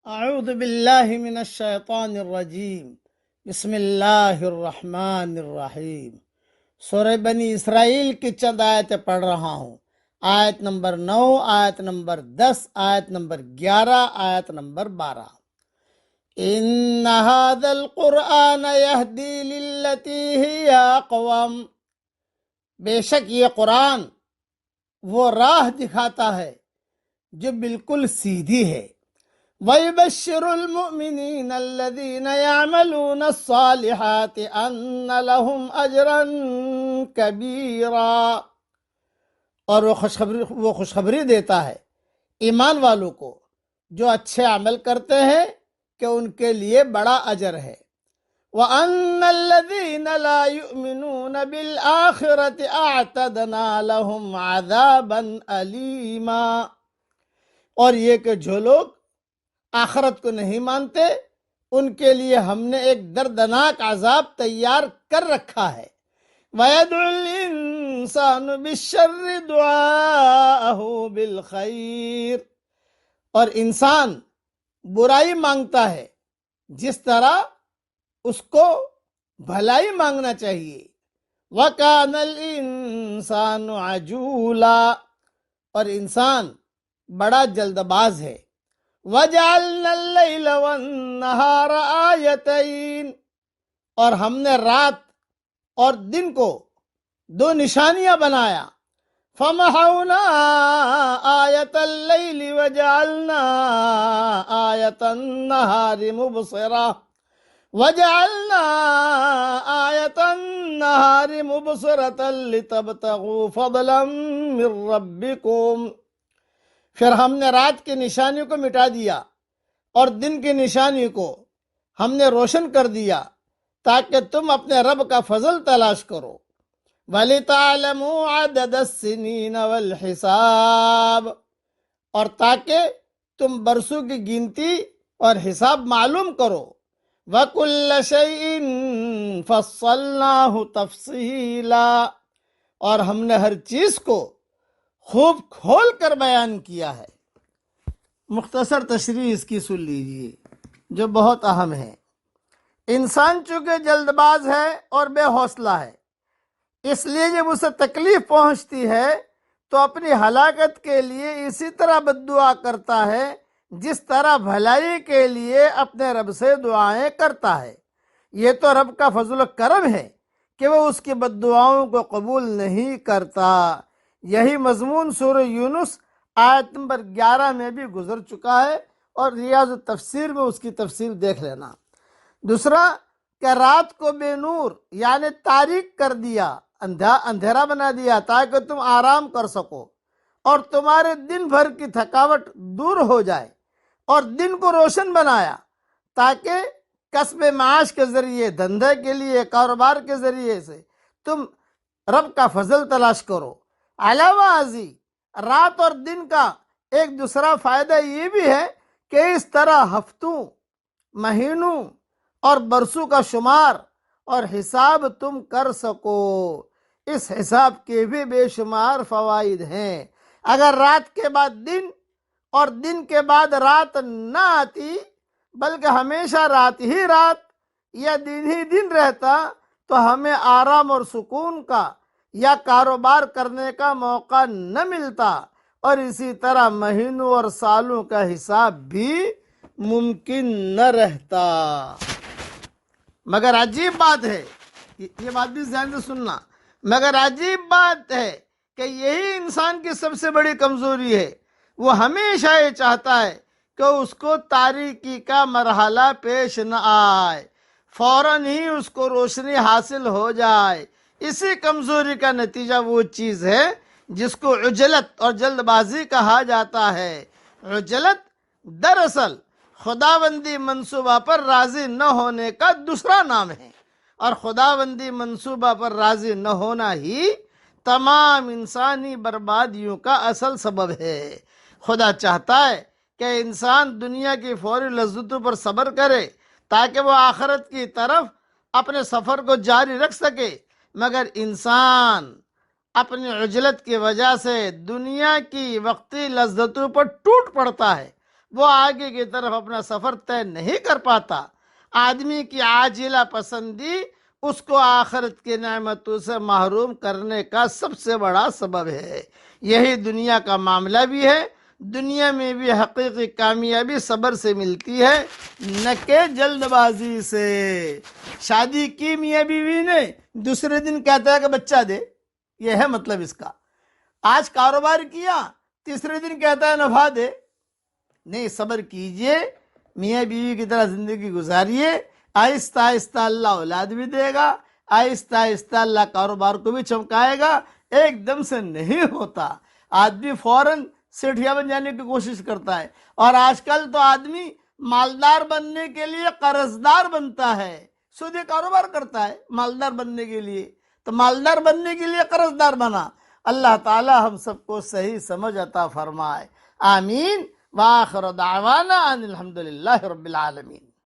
اعوذ باللہ من الشیطان الرجیم بسم اللہ الرحمن الرحیم۔ سورہ بنی اسرائیل کی چند آیتیں پڑھ رہا ہوں۔ آیت نمبر 9، آیت نمبر 10، آیت نمبر 11، آیت نمبر 12۔ ان هذا القرآن يهدي للتي هي اقوم، بے شک یہ قرآن وہ راہ دکھاتا ہے جو بالکل سیدھی ہے۔ وَيُبَشِّرُ الْمُؤْمِنِينَ الَّذِينَ يَعْمَلُونَ الصَّالِحَاتِ أَنَّ لَهُمْ أَجْرًا كَبِيرًا، اور وہ خوشخبری دیتا ہے ایمان والوں کو جو اچھے عمل کرتے ہیں کہ ان کے لیے بڑا اجر ہے۔ وَأَنَّ الَّذِينَ لَا يُؤْمِنُونَ بِالْآخِرَةِ أَعْتَدْنَا لَهُمْ عَذَابًا أَلِيمًا، اور یہ کہ جو لوگ آخرت کو نہیں مانتے ان کے لیے ہم نے ایک دردناک عذاب تیار کر رکھا ہے۔ وَيَدْعُ الْإِنسَانُ بِالشَّرِّ دُعَاءَهُ بِالْخَيْرِ، اور انسان برائی مانگتا ہے جس طرح اس کو بھلائی مانگنا چاہیے۔ وَكَانَ الْإِنسَانُ عَجُولًا، اور انسان بڑا جلد باز ہے۔ وَجَعَلْنَا اللَّيْلَ وَالنَّهَارَ آیَتَيْنِ، اور ہم نے رات اور دن کو دو نشانیاں بنایا۔ فَمَحَوْنَا آیَةَ اللَّيْلِ وَجَعَلْنَا آیَةَ النَّهَارِ مُبْصِرَةً وَجَعَلْنَا آیَةَ النَّهَارِ مُبْصِرَةً لِتَبْتَغُوا فَضْلًا مِّن رَّبِّكُمْ، پھر ہم نے رات کی نشانی کو مٹا دیا اور دن کی نشانی کو ہم نے روشن کر دیا تاکہ تم اپنے رب کا فضل تلاش کرو۔ وَلِتَعْلَمُوا عَدَدَ السِّنِينَ وَالْحِسَابَ، اور تاکہ تم برسوں کی گنتی اور حساب معلوم کرو۔ وَكُلَّ شَيْءٍ فَصَّلْنَاهُ تَفْصِيلًا، اور ہم نے ہر چیز کو خوب کھول کر بیان کیا ہے۔ مختصر تشریح اس کی سن لیجیے جو بہت اہم ہے۔ انسان چونکہ جلد باز ہے اور بے حوصلہ ہے، اس لیے جب اسے تکلیف پہنچتی ہے تو اپنی ہلاکت کے لیے اسی طرح بد دعا کرتا ہے جس طرح بھلائی کے لیے اپنے رب سے دعائیں کرتا ہے۔ یہ تو رب کا فضل و کرم ہے کہ وہ اس کی بد دعاؤں کو قبول نہیں کرتا۔ یہی مضمون سورہ یونس آیت نمبر 11 میں بھی گزر چکا ہے، اور ریاض التفسیر میں اس کی تفصیل دیکھ لینا۔ دوسرا کہ رات کو بے نور یعنی تاریک کر دیا، اندھیرا بنا دیا تاکہ تم آرام کر سکو اور تمہارے دن بھر کی تھکاوٹ دور ہو جائے، اور دن کو روشن بنایا تاکہ کسب معاش کے ذریعے، دھندے کے لیے، کاروبار کے ذریعے سے تم رب کا فضل تلاش کرو۔ علاوہ ازیں رات اور دن کا ایک دوسرا فائدہ یہ بھی ہے کہ اس طرح ہفتوں، مہینوں اور برسوں کا شمار اور حساب تم کر سکو۔ اس حساب کے بھی بے شمار فوائد ہیں۔ اگر رات کے بعد دن اور دن کے بعد رات نہ آتی بلکہ ہمیشہ رات ہی رات یا دن ہی دن رہتا تو ہمیں آرام اور سکون کا یا کاروبار کرنے کا موقع نہ ملتا، اور اسی طرح مہینوں اور سالوں کا حساب بھی ممکن نہ رہتا۔ مگر عجیب بات ہے، یہ بات بھی ذہن سے سننا، مگر عجیب بات ہے کہ یہی انسان کی سب سے بڑی کمزوری ہے۔ وہ ہمیشہ یہ چاہتا ہے کہ اس کو تاریکی کا مرحلہ پیش نہ آئے، فوراً ہی اس کو روشنی حاصل ہو جائے۔ اسی کمزوری کا نتیجہ وہ چیز ہے جس کو عجلت اور جلد بازی کہا جاتا ہے۔ عجلت دراصل خداوندی منصوبہ پر راضی نہ ہونے کا دوسرا نام ہے، اور خداوندی منصوبہ پر راضی نہ ہونا ہی تمام انسانی بربادیوں کا اصل سبب ہے۔ خدا چاہتا ہے کہ انسان دنیا کی فوری لذتوں پر صبر کرے تاکہ وہ آخرت کی طرف اپنے سفر کو جاری رکھ سکے، مگر انسان اپنی عجلت کی وجہ سے دنیا کی وقتی لذتوں پر ٹوٹ پڑتا ہے وہ آگے کی طرف اپنا سفر طے نہیں کر پاتا۔ آدمی کی عاجلہ پسندی اس کو آخرت کی نعمتوں سے محروم کرنے کا سب سے بڑا سبب ہے۔ یہی دنیا کا معاملہ بھی ہے۔ دنیا میں بھی حقیقی کامیابی صبر سے ملتی ہے، نہ کہ جلد بازی سے۔ شادی کی میاں بیوی نے، دوسرے دن کہتا ہے کہ بچہ دے، یہ ہے مطلب اس کا۔ آج کاروبار کیا، تیسرے دن کہتا ہے نفع دے۔ نہیں، صبر کیجئے، میاں بیوی کی طرح زندگی گزاریے، آہستہ آہستہ اللہ اولاد بھی دے گا، آہستہ آہستہ اللہ کاروبار کو بھی چمکائے گا۔ ایک دم سے نہیں ہوتا۔ آدمی فوراً سیٹھیا بن جانے کی کوشش کرتا ہے، اور آج کل تو آدمی مالدار بننے کے لیے قرضدار بنتا ہے، سودی کاروبار کرتا ہے مالدار بننے کے لیے۔ تو مالدار بننے کے لیے قرضدار بنا۔ اللہ تعالی ہم سب کو صحیح سمجھ عطا فرمائے، آمین۔ وآخر دعوانا ان الحمد للہ رب العالمین۔